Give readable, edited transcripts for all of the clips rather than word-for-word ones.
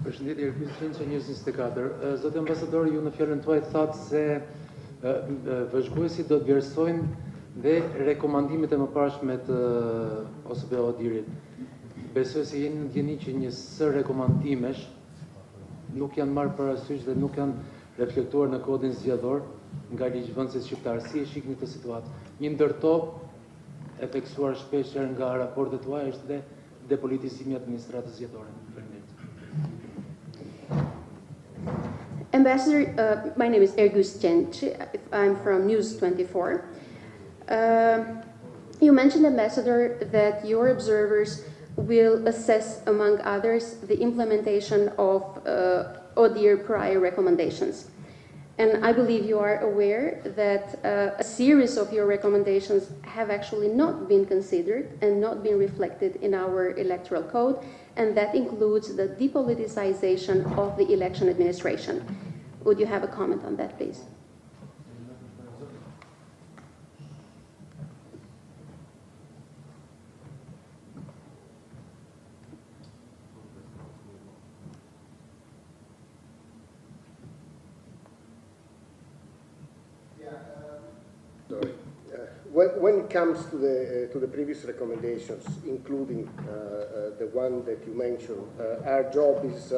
Përshëndetje, Erkys Qençe, News 24. Zotë ambasador, ju në fjalën tuaj thatë se vëzhguesi do të vlerësojnë dhe rekomandimet e mëparshme të OSBE Odirit. Besoj se jeni në ndjeni që një sër rekomandimesh nuk janë marrë parasysh dhe nuk janë reflektuar në kodin zgjedhor nga ligjvënësit shqiptar. Si e shikni këtë situatë? Një ndërtop e theksuar shpeshherë nga raportet tuaja është dhe depolitizimi i administratës zgjedhore. Ambassador, my name is Erkys Qençe. I'm from News 24. You mentioned, Ambassador, that your observers will assess, among others, the implementation of ODIHR prior recommendations. And I believe you are aware that a series of your recommendations have actually not been considered and not been reflected in our electoral code, and that includes the depoliticization of the election administration. Would you have a comment on that, please? When it comes to the previous recommendations, including the one that you mentioned, our job is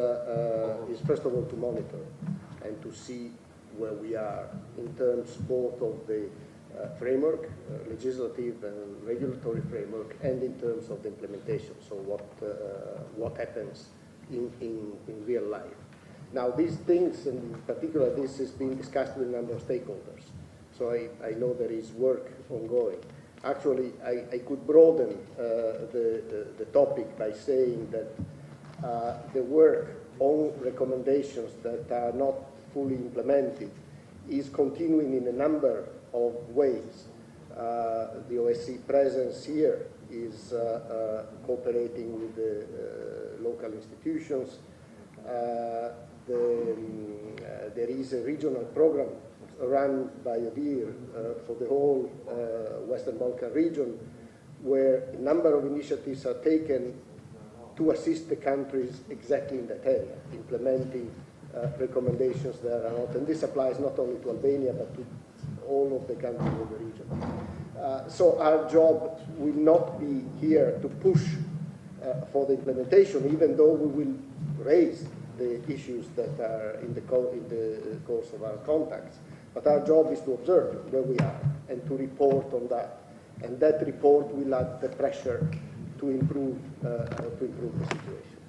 first of all to monitor and to see where we are in terms both of the framework, legislative and regulatory framework, and in terms of the implementation. So what happens in real life. Now these things, and in particular this is being discussed with a number of stakeholders. So I know there is work ongoing. Actually, I could broaden the topic by saying that the work on recommendations that are not fully implemented is continuing in a number of ways. The OSCE presence here is cooperating with the local institutions. There is a regional program run by ODIHR for the whole Western Balkan region, where a number of initiatives are taken to assist the countries exactly in that area, implementing recommendations that are not, and this applies not only to Albania, but to all of the countries of the region. So our job will not be here to push for the implementation, even though we will raise the issues that are in the course of our contacts. But our job is to observe where we are and to report on that. And that report will add the pressure to improve the situation.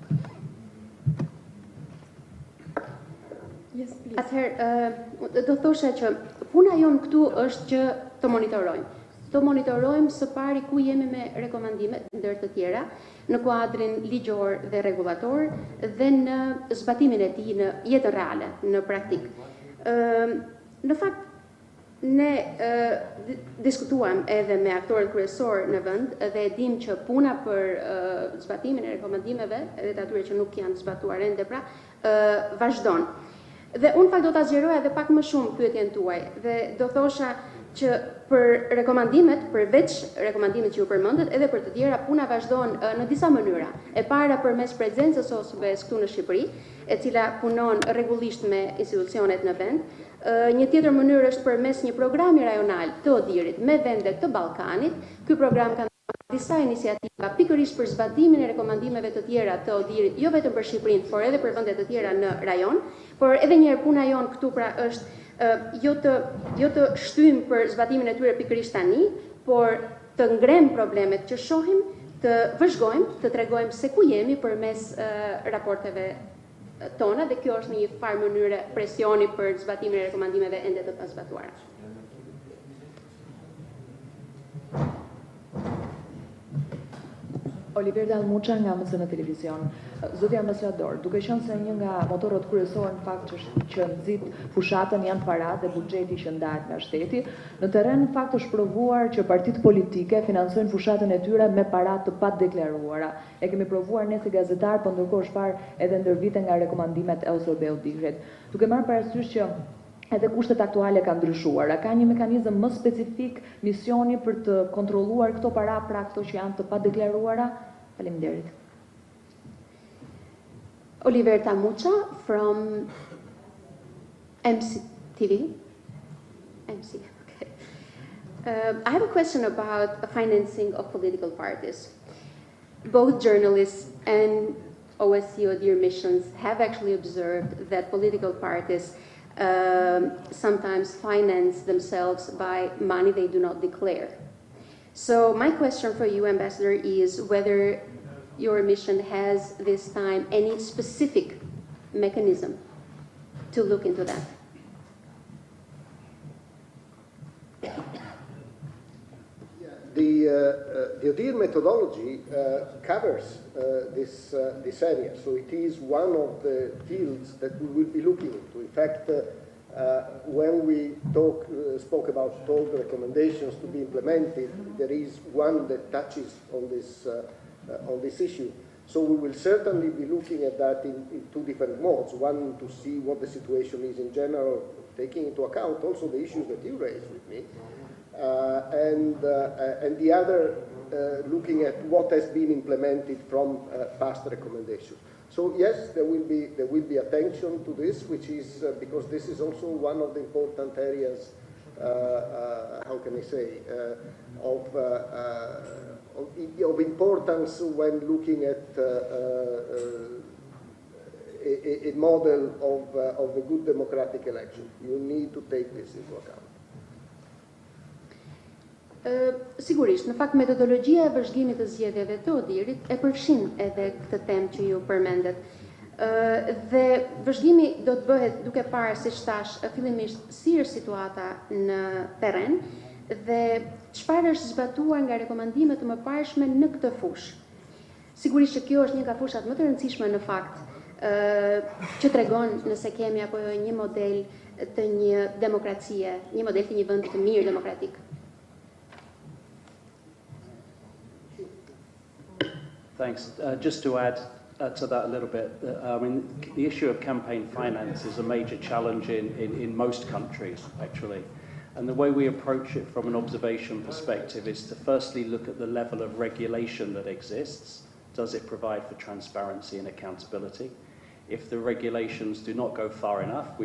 Yes, please. Atëherë, do thosha që puna jonë këtu është që të monitorojmë. Të monitorojmë së pari ku jemi me rekomandimet ndër të tjera në kuadrin ligjor dhe rregullator dhe në zbatimin e tij në jetën reale, në praktik. Në fakt, ne diskutuam edhe me aktorët kryesor në vend dhe e dim që puna për zbatimin e rekomandimeve edhe të atyre që nuk janë zbatuar ende pra vazhdon. Dhe unë fakt do ta zgjeroja edhe pak më shumë pyetjen tuaj dhe do thosha që për rekomandimet, përveç rekomandimet që ju përmendet, edhe për të tjera puna vazhdon në disa mënyra. E para përmes prezencës OSBE-s këtu në Shqipëri, e cila punon rregullisht me institucionet në vend. Një tjetër mënyrë është përmes një programi rajonal të ODIHR-it me vendet të Ballkanit. Ky program ka disa iniciativa pikërisht për zbatimin e rekomandimeve të tjera të ODIHR-it, jo vetëm për Shqipërinë, por edhe për vendet të tjera në rajon. Por edhe një herë puna jon këtu pra është jo të shtyjmë për zbatimin e tyre pikërisht tani, por të ngrem problemet që shohim, të vëzhgojmë, të tregojmë se ku jemi përmes raporteve tona, dhe kjo është një farë mënyre presioni për zbatimin e rekomandimeve ende të pazbatuara. Oliver Dalmucha nga MSN në televizion. Zoti ambasador, duke qenë se një nga motorët kryesorë në fakt që nxit fushatën janë parat dhe buxheti që ndahet nga shteti, në terren në fakt është provuar që partitë politike financojnë fushatën e tyre me para të padeklaruara. E kemi provuar ne si gazetar, por ndërkohë është parë edhe ndër vite nga rekomandimet e OSBE-ut. Duke marrë parasysh që edhe kushtet aktuale kanë ndryshuar, a ka një mekanizëm më specifik misioni për të kontrolluar këto para, pra këto që janë të padeklaruara? Faleminderit. Oliver Tamucha from MCTV. MC, okay. I have a question about the financing of political parties. Both journalists and OSCE dear missions have actually observed that political parties sometimes finance themselves by money they do not declare. So my question for you, Ambassador, is whether your mission has this time any specific mechanism to look into that. The ODIHR methodology covers this area, so it is one of the fields that we will be looking into. In fact, when we spoke about all the recommendations to be implemented, there is one that touches on this issue. So we will certainly be looking at that in two different modes. One, to see what the situation is in general, taking into account also the issues that you raised with me. And the other looking at what has been implemented from past recommendations. So yes, there will be attention to this, which is because this is also one of the important areas. How can I say of importance when looking at a model of a good democratic election. You need to take this into account. Sigurisht, në fakt metodologjia e vëzhgimit të zgjedhjeve të ODIHR-it e përfshin edhe këtë temë që ju përmendet. Dhe vëzhgimi do të bëhet duke parë, siç thash, fillimisht si është situata në terren dhe çfarë është zbatuar nga rekomandimet të mëparshme në këtë fushë. Sigurisht që kjo është një nga fushat më të rëndësishme në fakt, që tregon nëse kemi apo jo një model të një demokracie, një model të një vendi të mirë demokratik. Thanks. Just to add to that a little bit, I mean, the issue of campaign finance is a major challenge in most countries, actually. And the way we approach it from an observation perspective is to firstly look at the level of regulation that exists. Does it provide for transparency and accountability? If the regulations do not go far enough, we